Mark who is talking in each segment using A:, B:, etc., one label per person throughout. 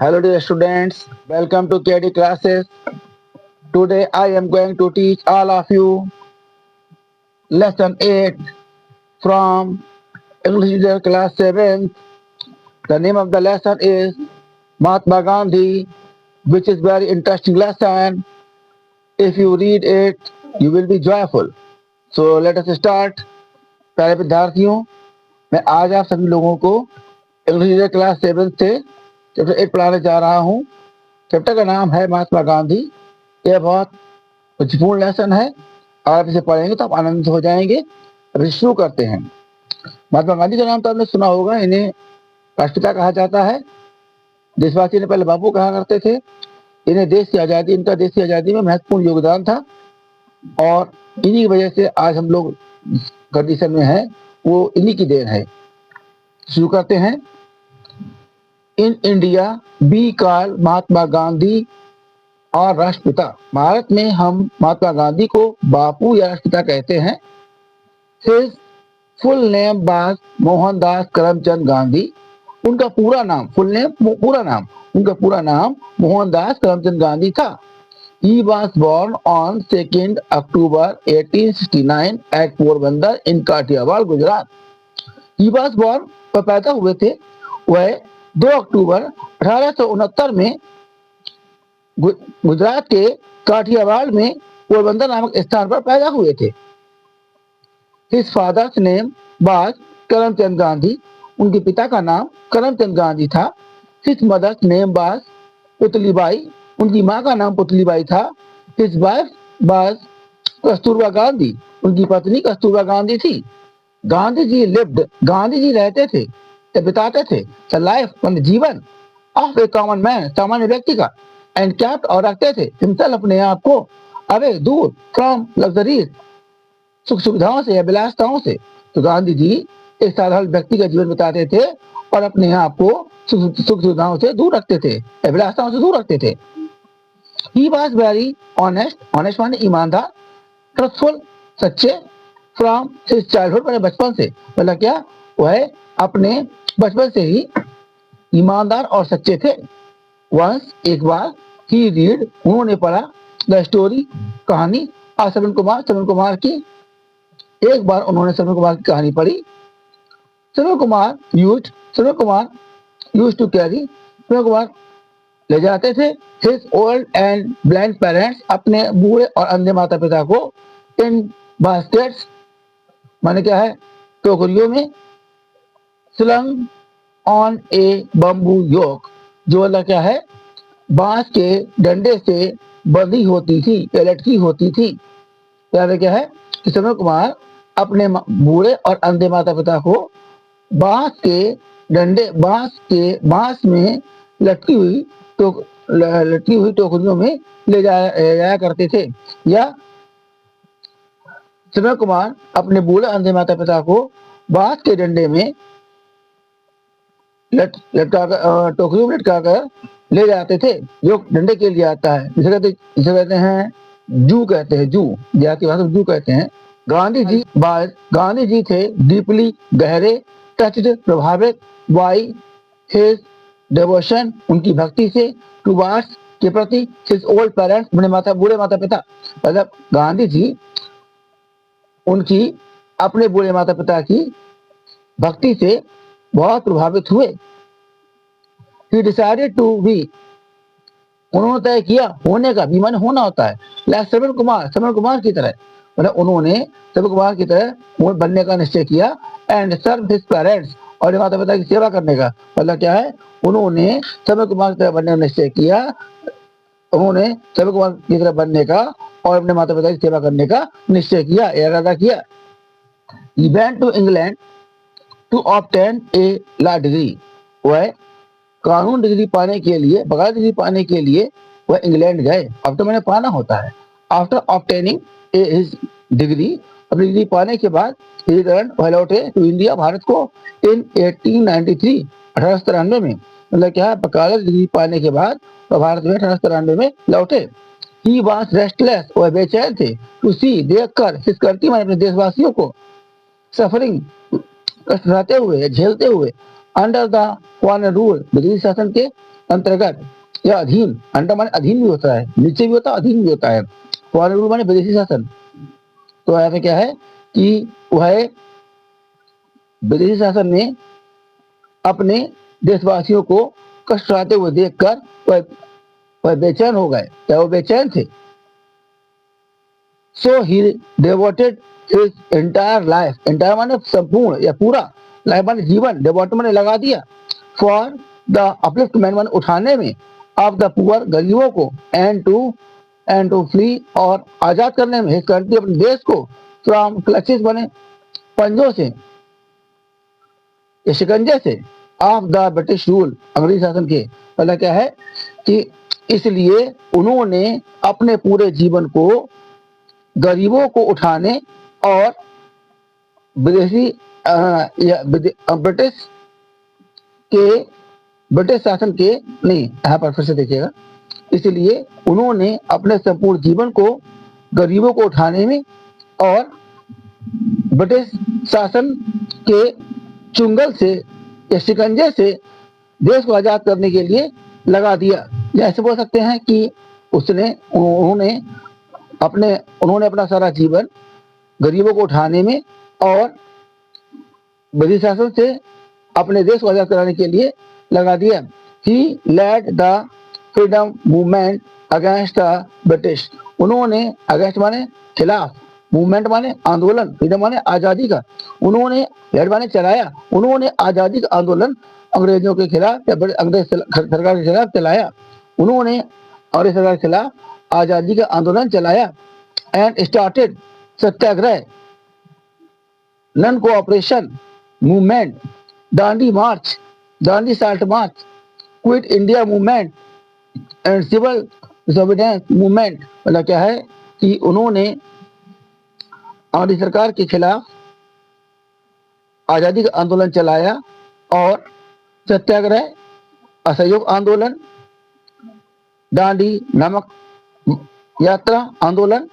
A: Hello dear students, welcome to KD classes. Today I am going to teach all of you lesson 8 from English Literature class 7. The name of the lesson is Mahatma Gandhi, which is very interesting lesson. If you read it, you will be joyful. So let us start. प्यारे विद्यार्थियों, मैं आज आप सभी लोगों को English लीटरेचर class 7 से chapter 8 पढ़ाने जा रहा हूँ। चैप्टर का नाम है महात्मा गांधी। यह बहुत महत्वपूर्ण लेसन है। आप इसे पढ़ेंगे तो आप आनंदित हो जाएंगे। अभी शुरू करते हैं। महात्मा गांधी का नाम तो आपने सुना होगा। इन्हें राष्ट्रपिता कहा जाता है। देशवासी ने पहले बापू कहा करते थे। इन्हें देश की आज़ादी इनका देश की आज़ादी में महत्वपूर्ण योगदान था और इन्हीं की वजह से आज हम लोग कंडीशन में हैं, वो इन्हीं की देन है। शुरू करते हैं। In India be call Mahatma Gandhi और राष्ट्रपिता। भारत में हम महात्मा गांधी को बापू या राष्ट्रपिता कहते हैं। His full name was Mohandas Karamchand Gandhi. उनका पूरा नाम उनका पूरा नाम मोहनदास करमचंद गांधी था। He was born on 2 October 1869 at Porbandar in Kathiawar, Gujarat. He was born पर पैदा हुए थे वह 2 अक्टूबर 1869 में गुजरात के काठियावाड़ में पोरबंदर नामक स्थान पर पैदा हुए थे। His father's name was Karamchand Gandhi. उनके पिता का नाम करमचंद गांधी था। His mother's name was Putlibai. उनकी माँ का नाम पुतलीबाई था। His wife was Kasturba Gandhi. उनकी पत्नी कस्तूरबा गांधी थी। गांधी जी lived, गांधी जी रहते थे या बिताते थे the life, जीवन of a common man, सामान्य व्यक्ति का, and kept और रखते थे himself, अपने आप को, away, दूर, from luxuries, सुख सुविधाओं से या विलासिताओं से। तो गांधी जी एक साधारण व्यक्ति का जीवन बिताते थे और अपने आप को सुख सुविधाओं से दूर रखते थे या विलासिताओं से दूर रखते थे। He was very honest, honest माने ईमानदार, truthful, सच्चे, from his childhood, मैंने बचपन से, मतलब क्या, वह अपने बचपन से ही ईमानदार और सच्चे थे। Once, एक बार, he read, उन्होंने पढ़ा, the story, कहानी, श्रवण कुमार की। एक बार उन्होंने श्रवण कुमार की कहानी पढ़ी। Shravan Kumar used to carry, Shravan Kumar ले जाते थे his old and blind parents, अपने बूढ़े और अंधे माता पिता को, in baskets, माने क्या है, टोकरियों में, slung on a bamboo yoke, जो वाला क्या है, बांस के डंडे से बंधी होती थी या लटकी होती थी। क्या है कि श्रवण कुमार अपने बूढ़े और अंधे माता पिता को बांस में लटकी हुई टोकरियों में ले जाया करते थे। या श्रवण कुमार अपने बूढ़े अंधे माता पिता को बांस के डंडे में टोकरियों में लटकाकर ले जाते थे, जो डंडे के लिए आता है। जिसे कहते हैं जू, देहाती भाषा में जू कहते हैं। गांधी जी थे डीपली, गहरे, टच्ड, प्रभावित, बाय हिज डिवोशन, उनकी भक्ति से, टुवार्ड्स, के प्रति, हिज ओल्ड पेरेंट्स, बूढ़े माता पिता, मतलब गांधी जी उनकी अपने बूढ़े माता पिता की भक्ति से बहुत प्रभावित हुए। He decided to be, उन्होंने तय किया होने का, भी माने होना होता है, लाइक श्रवण कुमार की तरह, मतलब उन्होंने श्रवण कुमार की तरह बनने का निश्चय किया। एंड सर्व हिज पेरेंट्स, और माता पिता की सेवा करने का, मतलब क्या है, उन्होंने श्रवण कुमार की तरह बनने का निश्चय किया। उन्होंने श्रवण कुमार की तरह बनने का और अपने माता पिता की सेवा करने का निश्चय किया, इरादा किया। He went to England to obtain a law degree, वह कानून डिग्री पाने के लिए, बकायदा डिग्री पाने के लिए वह इंग्लैंड गए। अब तो मैंने पाना होता है। आफ्टर ऑब्टेनिंग हिज डिग्री, अपनी डिग्री पाने के बाद रिटर्न, वह लौटे टू इंडिया, भारत को, इन 1893, 1893 में, मतलब क्या है, बकायदा डिग्री पाने के बाद वह भारत में 1893 में लौटे। ही वाज रेस्टलेस, वह बेचैन थे, टू सी, देखकर, हिज करती, अपने देशवासियों को, सफरिंग, कष्ट सहते हुए, झेलते हुए, under the foreign rule, British शासन के अंतर्गत या अधीन, अंडर माने अधीन भी होता है, नीचे भी होता है, अधीन भी होता है। फॉरेन रूल माने विदेशी शासन। तो यहाँ पे क्या है कि वह विदेशी शासन ने अपने देशवासियों को कष्ट आते हुए देखकर वह बेचैन हो गए, क्या वो बेचैन थे। So he devoted his entire life, entire माने संपूर्ण या पूरा, लाइफ माने जीवन, डिवोट माने लगा दिया, फॉर द अपलिफ्टमेंट माने उठाने में, ऑफ द पुअर गरीबों को, एंड टू फ्ली और आजाद करने में, हिज कंट्री अपने देश को, फ्रॉम क्लचेस माने पंजों से या शिकंजे से, ऑफ द ब्रिटिश रूल अंग्रेजी शासन के। मतलब क्या है कि इसलिए उन्होंने अपने पूरे जीवन को गरीबों को उठाने और विदेशी या ब्रिटिश शासन के, नहीं यहाँ पर फिर से देखिएगा, इसलिए उन्होंने अपने संपूर्ण जीवन को गरीबों को उठाने में और ब्रिटिश शासन के चुंगल से या शिकंजे से देश को आजाद करने के लिए लगा दिया। ऐसे बोल सकते हैं कि उन्होंने अपना सारा जीवन गरीबों को उठाने में और ब्रिटिश शासन से अपने देश को आजाद कराने के लिए लगा दिया। He led the freedom movement against the British, उन्होंने अगेंस्ट माने खिलाफ, मूवमेंट माने आंदोलन, फ्रीडम माने आजादी का, उन्होंने लेड माने चलाया, उन्होंने आजादी का आंदोलन अंग्रेजों के खिलाफ या अंग्रेज सरकार के खिलाफ चलाया, उन्होंने अंग्रेज सरकार के खिलाफ आजादी का आंदोलन चलाया। And started satyagraha, non cooperation movement, Dandi march, Dandi salt march, quit India movement and civil disobedience movement. मतलब क्या है कि उन्होंने अंग्रेज सरकार के खिलाफ आजादी का आंदोलन चलाया और सत्याग्रह, असहयोग आंदोलन, दांडी नमक यात्रा आंदोलन,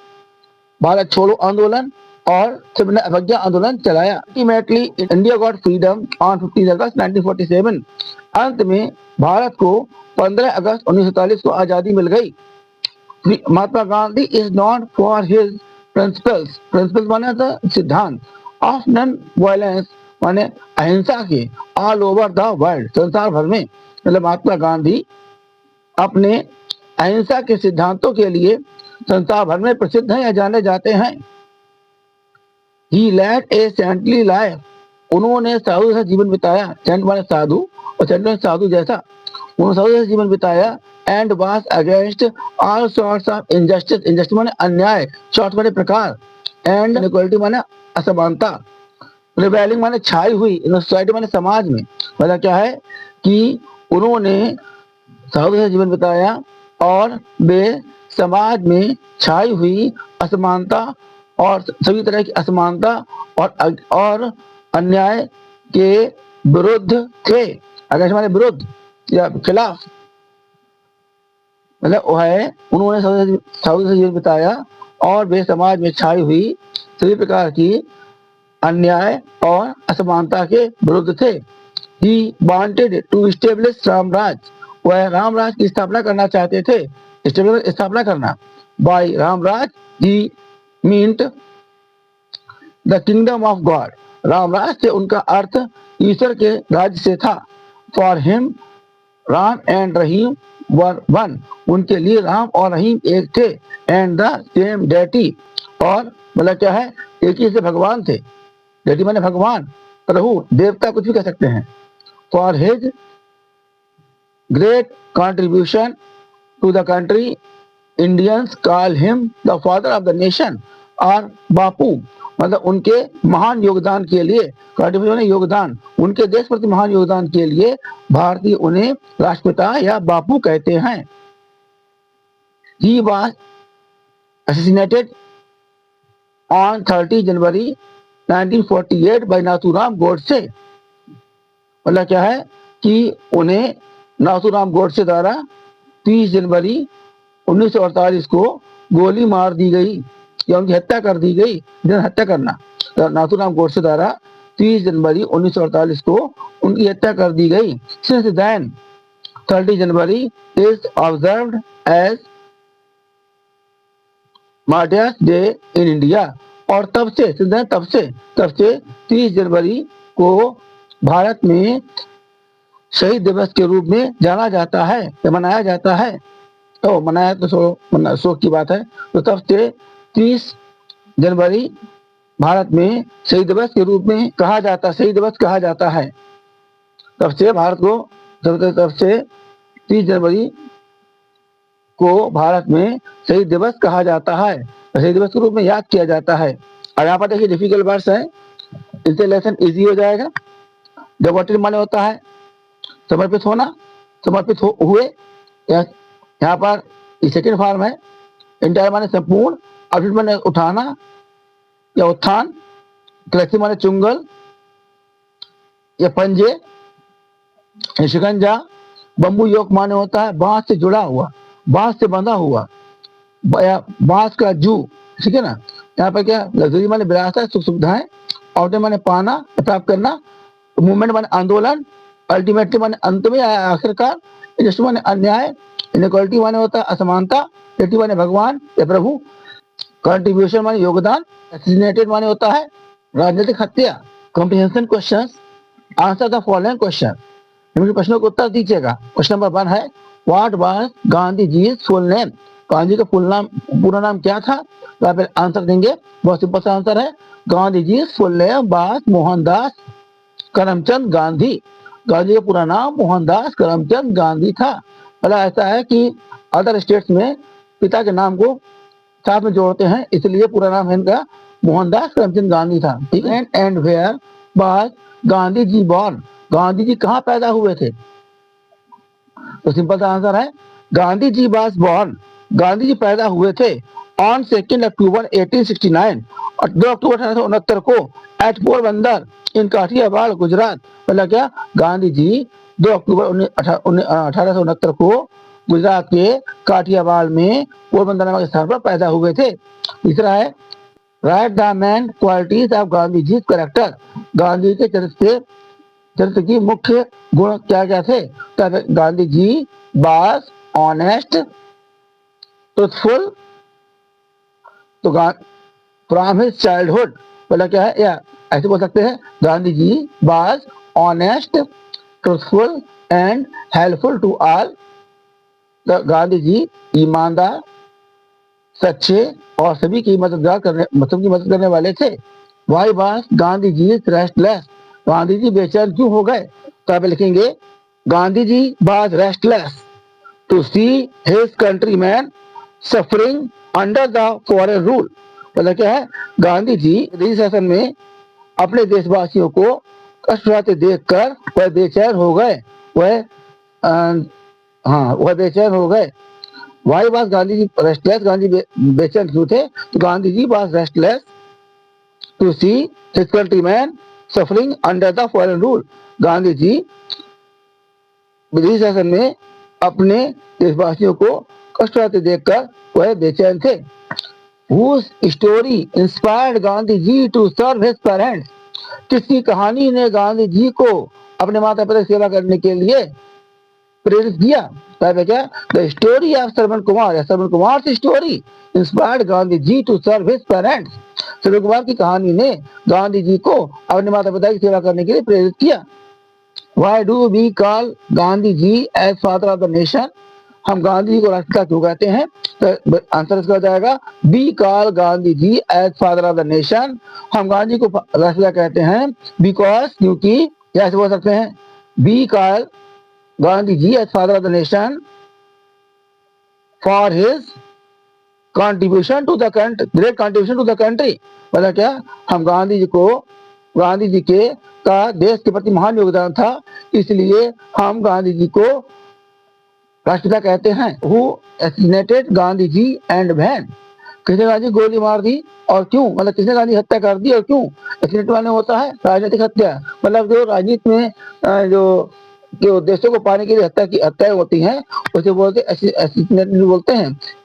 A: भारत छोड़ो आंदोलन और सविनय अवज्ञा आंदोलन चलाया। Ultimately India got freedom on 15 अगस्त 1947, अंत में भारत को 15 अगस्त 1947 को आजादी मिल गई। Mahatma Gandhi is known for his principles, principles माने था सिद्धांत, ऑफ नॉन वायलेंस माने अहिंसा के, ऑल ओवर द वर्ल्ड संसार भर में। मतलब महात्मा गांधी अपने अहिंसा के सिद्धांतों के लिए संसार भर में प्रसिद्ध हैं या जाने जाते हैं। He led a saintly life, उन्होंने साधु जैसा जीवन बिताया, सेंट माने साधु और सेंट माने साधु जैसा, उन्होंने साधु जैसा जीवन बिताया। And was against all sorts of injustice, injustice माने अन्याय, शॉर्ट माने प्रकार, एंड इक्वालिटी माने असमानता, प्रिवेलिंग माने छाई हुई, इन सोसाइटी माने समाज में। मतलब क्या है कि उन्होंने साधु जैसा जीवन बिताया और वे समाज में छाई हुई असमानता और सभी तरह की असमानता और अन्याय के विरुद्ध थे। अगर हमारे विरुद्ध या खिलाफ, मतलब वो है उन्होंने साधु से जीवन बिताया और वे समाज में छाई हुई सभी प्रकार की अन्याय और असमानता के विरुद्ध थे। He wanted to establish Ramraj, वह रामराज की स्थापना करना चाहते थे। स्थापना करना, by Ramraj he meant the kingdom of God, Ramraj से उनका अर्थ ईश्वर के राज्य से था। For him Ram and Rahim were one, उनके लिए राम और रहीम एक थे। एंड द सेम डेटी, और मतलब क्या है एक ही से भगवान थे। डेटी माने भगवान, प्रभु, देवता कुछ भी कह सकते हैं। For his great contribution to the country, Indians call him the father of the nation, और बापू मतलब उनके महान योगदान के लिए, कंट्रीब्यूशन योगदान, उनके देश प्रति महान योगदान के लिए भारतीय उन्हें राष्ट्रपिता या बापू कहते हैं। He was assassinated on 30 January 1948 by Nathuram Godse. मतलब क्या है कि उन्हें नाथूराम गोडसे द्वारा 30 जनवरी 1948 को गोली मार दी गई या उनकी हत्या कर दी गई। हत्या करना, नाथूराम गोडसे द्वारा 30 जनवरी 1948 को उनकी हत्या कर दी गई। Since then 30 January is observed as martyrs day in India. और तब से 30 जनवरी को भारत में शहीद दिवस के रूप में जाना जाता है या मनाया जाता है। तो मनाया तो शोक की बात है। तो तब से 30 जनवरी भारत में शहीद दिवस के रूप में शहीद दिवस कहा जाता है। तब से भारत को तब से 30 जनवरी को भारत में शहीद दिवस कहा जाता है, शहीद दिवस के रूप में याद किया जाता है। और यहाँ पर देखिए डिफिकल्ट वर्ड्स है, इससे लेसन इजी हो जाएगा। डिवोटेड माने होता है समर्पित होना, हुए। यहाँ पर सेकेंड फॉर्म है। इंटायर माने संपूर्ण, अभिट माने उठाना या उत्थान, क्लैक्सी माने चुंगल या पंजे, शिकंजा। बम्बू योक माने होता है बांस से जुड़ा हुआ, बांस से बंधा हुआ, बांस का जू, ठीक है ना। यहाँ पर क्या लग्जरी माने विलासिता, सुख सुविधाएं, ऑर्डर माने पाना, प्राप्त करना, मूवमेंट माने आंदोलन, अल्टीमेटली माने अंत में या आखिरकार, इंजस्टिस माने अन्याय, इनइक्वालिटी माने होता है असमानता, डेटी माने भगवान या प्रभु, कंट्रीब्यूशन माने योगदान, असैसिनेटेड माने होता है राजनीतिक हत्या। Comprehension questions, answer the following question. निम्न प्रश्नों का उत्तर दीजिएगा। क्वेश्चन नंबर 1 है what was Gandhi ji full name. Gandhi का पूरा नाम क्या था? तो आप आंसर देंगे, बहुत सिंपल सा आंसर है, Gandhi ji full name was Mohandas Karamchand Gandhi. Gandhi का पूरा नाम मोहनदास करमचंद गांधी था। मतलब ऐसा है कि अदर स्टेट्स में पिता के नाम को साथ में जोड़ते हैं, इसलिए पूरा नाम है इनका मोहनदास करमचंद गांधी था। ठीक है। And where was Gandhi ji born. Gandhi ji कहाँ पैदा हुए थे? तो सिंपल सा आंसर है गांधी जी वाज बॉर्न। गांधी जी पैदा हुए थे ऑन 2 अक्टूबर 1869 और 2 अक्टूबर 1869 को एट पोरबंदर इन काठियावाड़ गुजरात। मतलब क्या, गांधी जी 2 अक्टूबर 1869 को गुजरात के काठियावाड़ में पोरबंदर नामक स्थान पर पैदा हुए थे। तीसरा है write the main qualities of Gandhi ji character. Gandhi के चरित्र की मुख्य गुण क्या क्या थे? Gandhi ji was honest, truthful, तो फ्रॉम हिज चाइल्डहुड, मतलब क्या है, या ऐसे बोल सकते हैं Gandhi ji was honest, truthful and helpful to all. Gandhi ji ईमानदार, सच्चे और सभी की मदद करने वाले थे। Why was Gandhi ji restless. Gandhi ji बेचैन क्यों हो गए? तो आप लिखेंगे Gandhi ji was restless to see his countryman suffering under the foreign rule. मतलब क्या है, गांधी जी ब्रिटिश शासन में अपने देशवासियों को कष्ट उठाते देखकर वह बेचैन हो गए। वह बेचैन हो गए। Why was Gandhi ji restless. Gandhi बेचैन क्यों थे? तो Gandhi ji was restless to see his countryman suffering under the foreign rule. Gandhi ji British शासन में अपने देशवासियों को कष्ट उठाते देखकर वह बेचैन थे। Whose story inspired Gandhi ji to serve his parents. किसकी कहानी ने गांधी जी को अपने माता पिता की सेवा करने के लिए प्रेरित किया? क्या, the story of Shravan Kumar, Shravan Kumar की story inspired Gandhi ji to serve his parents. Shravan Kumar की कहानी ने गांधी जी को अपने माता पिता की सेवा करने के लिए प्रेरित किया। Why do we call Gandhi ji as father of the nation. हम गांधी जी को राष्ट्रपिता क्यों कहते हैं? तो आंसर इसका हो जाएगा we call Gandhi ji as father of the nation. हम गांधी को राष्ट्रपिता कहते हैं बिकॉज, क्योंकि, या ऐसे बोल सकते हैं we call Gandhi ji as father of the nation for his contribution to the country, great contribution to the country. मतलब क्या, हम गांधी जी के का देश के प्रति महान योगदान था, इसलिए हम गांधी जी को राष्ट्रपिता कहते हैं। Who assassinated Gandhi ji and when. किसने गांधी गोली मार दी और क्यों? मतलब किसने गांधी हत्या कर दी और क्यों? असैसिनेट माने होता है राजनीतिक हत्या। मतलब जो राजनीति में जो देशों को पाने के लिए हत्याएं होती हैं उसे बोलते हैं,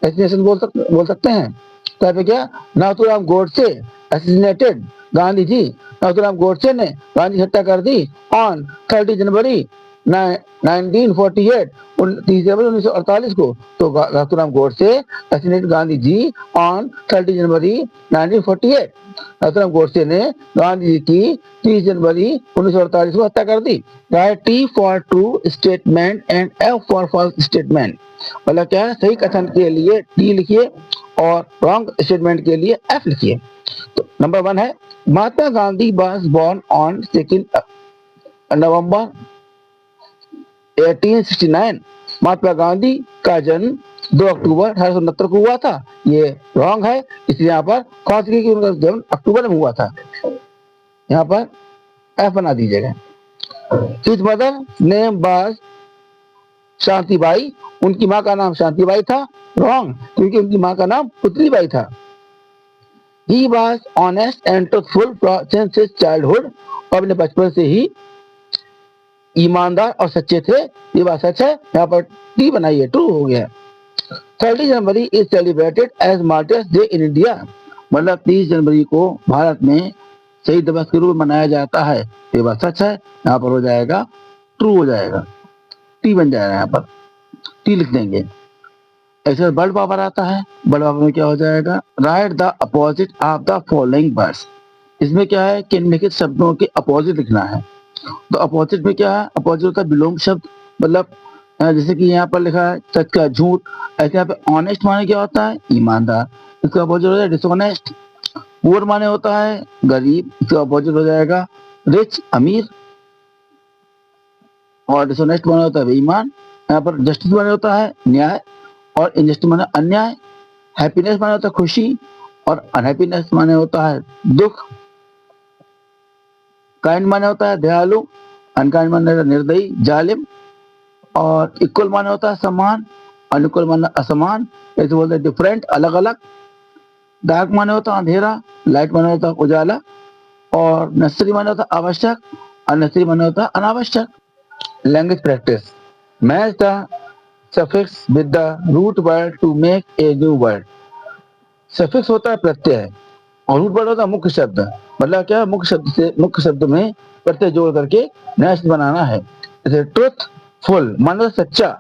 A: असैसिनेशन बोल सकते हैं। तो क्या, नाथूराम गोडसे असैसिनेटेड गांधी जी। नाथूराम गोडसे ने गांधी हत्या कर दी ऑन 30 जनवरी 1948 30 जनवरी 1948 को, तो Nathuram Godse assassinated Gandhi ji on 30 January 1948। Nathuram Godse ने गांधी जी की 30 जनवरी 1948 को हत्या कर दी। Write T for true statement and F for false statement. मतलब क्या है, सही कथन के लिए टी लिखिए और रॉन्ग स्टेटमेंट के लिए एफ लिखिए। तो नंबर 1 है Mahatma Gandhi was born on 2 नवंबर 1869। महात्मा गांधी का जन्म 2 अक्टूबर 1869 को हुआ था। ये रॉन्ग है, इसलिए यहाँ पर कौन सी कि उनका जन्म अक्टूबर में हुआ था, यहाँ पर एफ बना दीजिएगा। His mother name was Shantibai. उनकी माँ का नाम शांतिबाई था। रॉन्ग, क्योंकि उनकी माँ का नाम पुतलीबाई था। He was honest and truthful since his childhood. अपने बचपन से ही ईमानदार और सच्चे थे। ये बात सच है, यहाँ पर टी बनाइए, ट्रू हो गया। 30 January is celebrated as martyrs day in India. मतलब 30 जनवरी को भारत में शहीद दिवस के रूप में मनाया जाता है। ये बात सच है, यहाँ पर हो जाएगा ट्रू हो जाएगा, टी बन जाएगा, यहाँ पर टी लिख देंगे। ऐसे वर्ड पावर आता है, वर्ड पावर में क्या हो जाएगा, right the opposite of the following words. इसमें क्या है कि निम्नलिखित शब्दों के अपोजिट लिखना है। तो अपोजिट में क्या है, अपोजिट होता है विलोम शब्द। मतलब जैसे कि यहाँ पर लिखा है सच का झूठ। ऐसे यहाँ पे ऑनेस्ट माने क्या होता है, ईमानदार। इसका अपोजिट हो जाएगा डिसऑनेस्ट। पुअर माने होता है गरीब। इसका अपोजिट हो जाएगा रिच, अमीर। और डिसऑनेस्ट माने होता है बेईमान। यहाँ पर जस्टिस माने होता है न्याय, और इनजस्टिस माने अन्याय। हैप्पीनेस माने होता है खुशी, और अनहैप्पीनेस माने होता है दुख। काइंड माने होता है दयालु, अनकाइंड माने होता है निर्दयी, जालिम। और इक्वल माने होता है समान, अनइक्वल माने असमान। जैसे बोलते हैं डिफरेंट, अलग अलग। डार्क माने होता है अंधेरा, लाइट माने होता है उजाला। और नेसेसरी माने होता है आवश्यक, अननेसेसरी माने होता है अनावश्यक। Language practice. Match the suffix with the root word to make a new word. Suffix होता है प्रत्यय और रूट वर्ड होता है मुख्य शब्द। मतलब क्या, मुख्य शब्द में प्रत्यय जोड़ करके नया शब्द बनाना है। जैसे ट्रूथफुल माना तो सच्चा,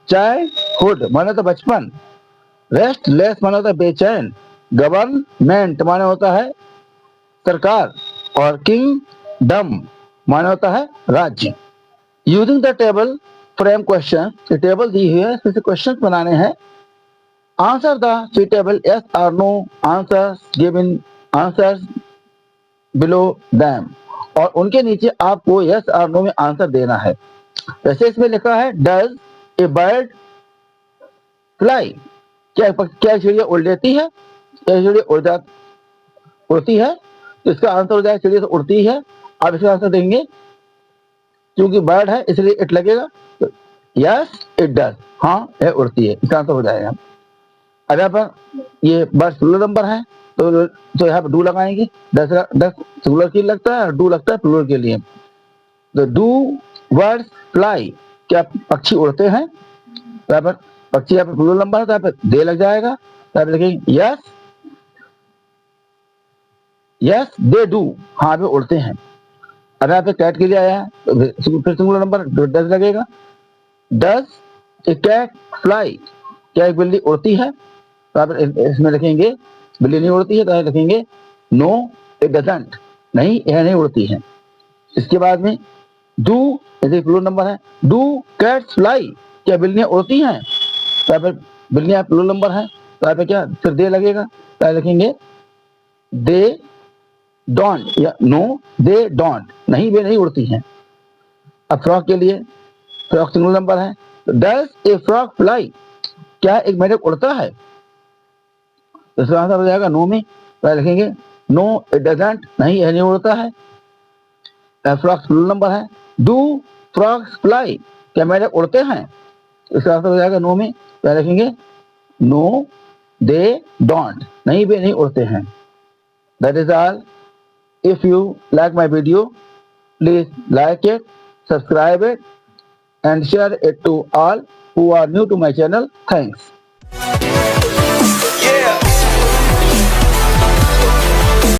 A: चाइल्डहुड माना तो बचपन, रेस्टलेस माना होता है बेचैन, गवर्नमेंट माना होता है सरकार, और किंगडम माना होता है राज्य। Using the table frame question, table दी हुई है, इसमें से क्वेश्चन बनाने हैं। आंसर द सुइटेबल यस और no answers given answers below them. और उनके नीचे आपको यस और नो में आंसर देना है। जैसे इसमें लिखा है डज ए बर्ड फ्लाई। क्या चिड़िया उड़ लेती है? क्या चिड़िया उड़ती है? तो इसका आंसर हो जाएगा चिड़िया तो उड़ती है। आप इसका आंसर देंगे, क्योंकि बर्ड है इसलिए इट लगेगा। तो यस इट डज, हाँ यह उड़ती है, इसका आंसर हो जाएगा। अब यहाँ पर ये बर्ड सिंगुलर नंबर है, तो यहाँ पर डू लगाएंगे। 10 सिंगुलर के लिए लगता है और डू लगता है प्लूरल के लिए। तो डू बर्ड्स फ्लाई, क्या पक्षी उड़ते हैं? तो यहाँ पर पक्षी यहाँ पर प्लूरल नंबर है, तो यहाँ पर दे लग जाएगा। तो यहाँ पर लिखेंगे यस दे डू, हाँ वे उड़ते हैं। अब यहाँ पे कैट के लिए आया है, तो फिर सिंगुलर नंबर डज लगेगा। डज ए कैट फ्लाई, क्या एक बिल्ली उड़ती है? तो आप इसमें लिखेंगे बिल्ली नहीं उड़ती है, तो लिखेंगे नो इट डजंट, नहीं यह नहीं उड़ती है। इसके बाद में डू, जैसे प्लूरल नंबर है, डू कैट्स फ्लाई, क्या बिल्लियां उड़ती हैं? तो यहाँ पर बिल्लियां प्लूरल नंबर है, तो यहाँ पे क्या फिर दे लगेगा। तो लिखेंगे दे डोंट, या नो दे डोंट, नहीं वे नहीं उड़ती हैं। अब फ्रॉक के लिए, फ्रॉक सिंगल नंबर है, तो डज ए फ्रॉक फ्लाई, क्या एक मेढक उड़ता है? तो इसका आंसर हो जाएगा नो में। तो लिखेंगे नो इट डजंट, नहीं यह नहीं उड़ता है। फ्रॉक सिंगल नंबर है, डू फ्रॉक्स फ्लाई, क्या मेढक उड़ते हैं? इसका आंसर हो जाएगा नो में। तो लिखेंगे नो दे डोंट, नहीं वे नहीं उड़ते हैं। That is all. If you like my video, please like it, subscribe it, and share it to all who are new to my channel. Thanks.